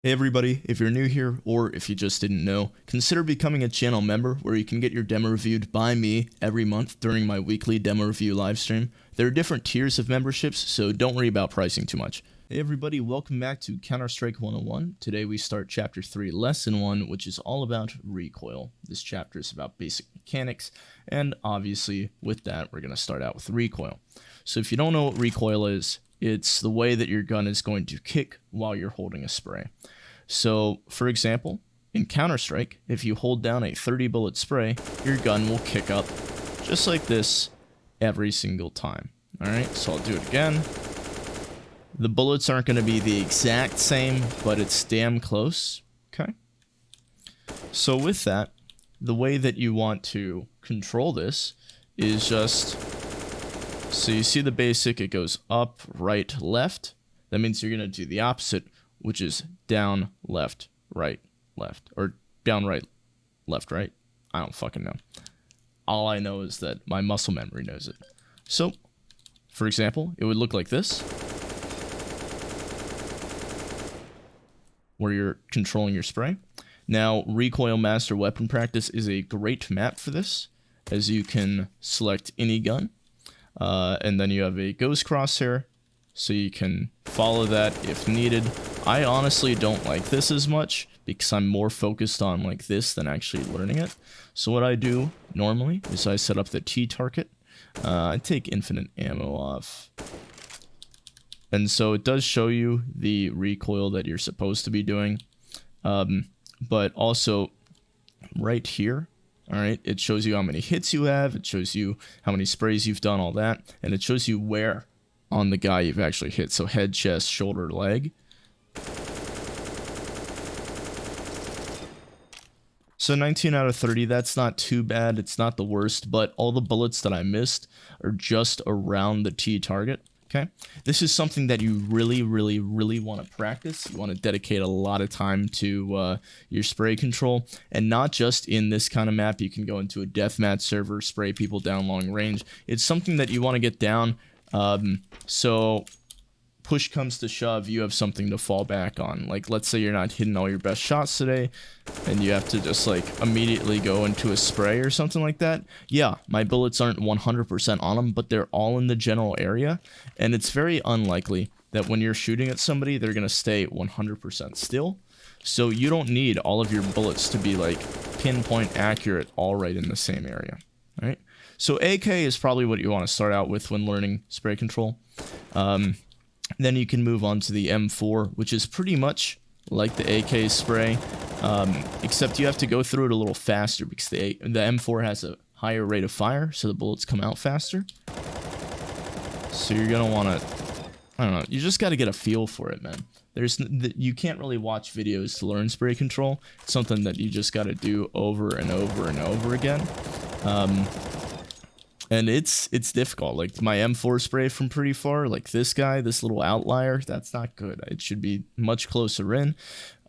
Hey everybody, if you're new here or if you just didn't know, consider becoming a channel member where you can get your demo reviewed by me every month during my weekly demo review livestream. There are different tiers of memberships, so don't worry about pricing too much. Hey everybody, welcome back to Counter-Strike 101. Today we start Chapter 3, Lesson 1, which is all about recoil. This chapter is about basic mechanics, and obviously with that we're going to start out with recoil. So if you don't know what recoil is, it's the way that your gun is going to kick while you're holding a spray. So, for example, in Counter-Strike, if you hold down a 30 bullet spray, your gun will kick up just like this every single time. Alright, so I'll do it again. The bullets aren't going to be the exact same, but it's damn close. Okay. So with that, the way that you want to control this is just... So you see the basic, it goes up, right, left. That means you're going to do the opposite, which is down, left, right, left. Or down, right, left, right. I don't fucking know. All I know is that my muscle memory knows it. So, for example, it would look like this, where you're controlling your spray. Now, Recoil Master Weapon Practice is a great map for this, as you can select any gun. And then you have a ghost crosshair, so you can follow that if needed. I honestly don't like this as much, because I'm more focused on like this than actually learning it. So what I do normally is I set up the T target. I take infinite ammo off. And so it does show you the recoil that you're supposed to be doing. But also right here, alright, it shows you how many hits you have, it shows you how many sprays you've done, all that, and it shows you where on the guy you've actually hit. So head, chest, shoulder, leg. So 19 out of 30, that's not too bad, it's not the worst, but all the bullets that I missed are just around the T target. Okay, this is something that you really want to practice. You want to dedicate a lot of time to your spray control, and not just in this kind of map. You can go into a deathmatch server, spray people down long range. It's something that you want to get down, so push comes to shove, you have something to fall back on. Like, let's say you're not hitting all your best shots today, and you have to just, like, immediately go into a spray or something like that. Yeah, my bullets aren't 100% on them, but they're all in the general area, and it's very unlikely that when you're shooting at somebody, they're going to stay 100% still. So you don't need all of your bullets to be, like, pinpoint accurate all right in the same area. All right? So AK is probably what you want to start out with when learning spray control. Then you can move on to the M4, which is pretty much like the AK spray, except you have to go through it a little faster because the M4 has a higher rate of fire, so the bullets come out faster. So you're going to want to, I don't know, you just got to get a feel for it, man. You can't really watch videos to learn spray control. It's something that you just got to do over and over and over again. And it's difficult. Like my M4 spray from pretty far, like this guy, this little outlier, that's not good. It should be much closer in.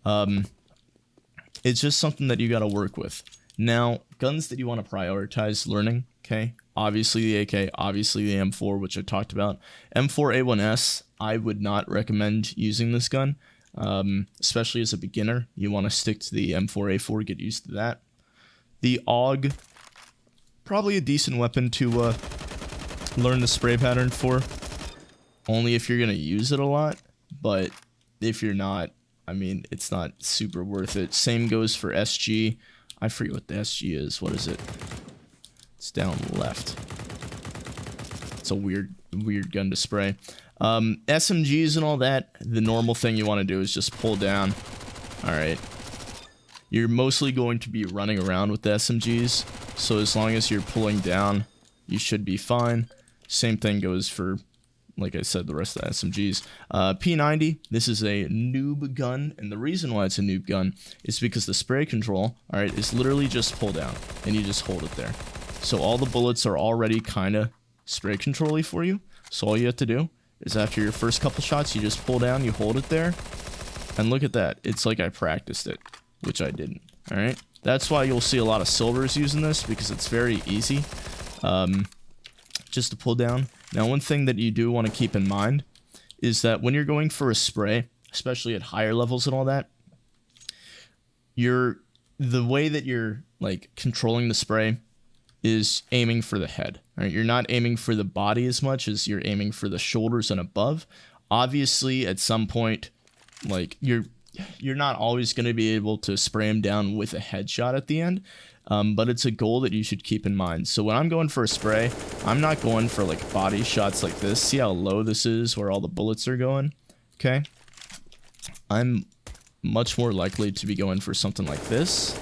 It's just something that you got to work with. Now, guns that you want to prioritize learning, okay? Obviously the AK, obviously the M4, which I talked about. M4A1S, I would not recommend using this gun, especially as a beginner. You want to stick to the M4A4, get used to that. The AUG, probably a decent weapon to learn the spray pattern for, only if you're going to use it a lot, but if you're not, I mean, it's not super worth it. Same goes for SG. I forget what the SG is. What is it? It's down left. It's a weird gun to spray. SMGs and all that, the normal thing you want to do is just pull down. Alright. You're mostly going to be running around with the SMGs, so as long as you're pulling down, you should be fine. Same thing goes for, like I said, the rest of the SMGs. P90, this is a noob gun, and the reason why it's a noob gun is because the spray control, alright, is literally just pull down, and you just hold it there. So all the bullets are already kind of spray control-y for you, so all you have to do is after your first couple shots, you just pull down, you hold it there, and look at that. It's like I practiced it, which I didn't. Alright, that's why you'll see a lot of silvers using this, because it's very easy just to pull down. Now, one thing that you do want to keep in mind is that when you're going for a spray, especially at higher levels and all that, the way that you're like controlling the spray is aiming for the head. Right? You're not aiming for the body as much as you're aiming for the shoulders and above. Obviously, at some point, like you're not always going to be able to spray him down with a headshot at the end, but it's a goal that you should keep in mind. So when I'm going for a spray, I'm not going for like body shots like this. See how low this is where all the bullets are going? Okay. I'm much more likely to be going for something like this,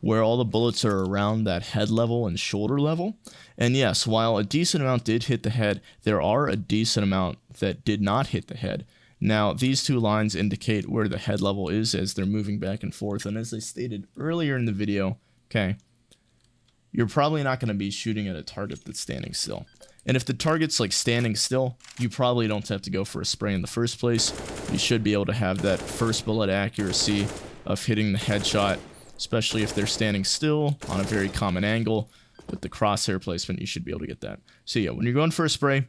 where all the bullets are around that head level and shoulder level. And yes, while a decent amount did hit the head, there are a decent amount that did not hit the head. Now, these two lines indicate where the head level is as they're moving back and forth. And as I stated earlier in the video, okay, you're probably not going to be shooting at a target that's standing still. And if the target's like standing still, you probably don't have to go for a spray in the first place. You should be able to have that first bullet accuracy of hitting the headshot, especially if they're standing still on a very common angle. With the crosshair placement, you should be able to get that. So yeah, when you're going for a spray,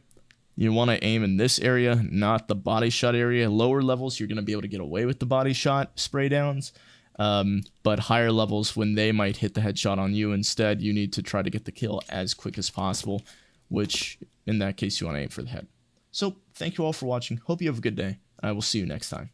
you want to aim in this area, not the body shot area. Lower levels, you're going to be able to get away with the body shot spray downs. But higher levels, when they might hit the headshot on you instead, you need to try to get the kill as quick as possible, which in that case, you want to aim for the head. So thank you all for watching. Hope you have a good day. I will see you next time.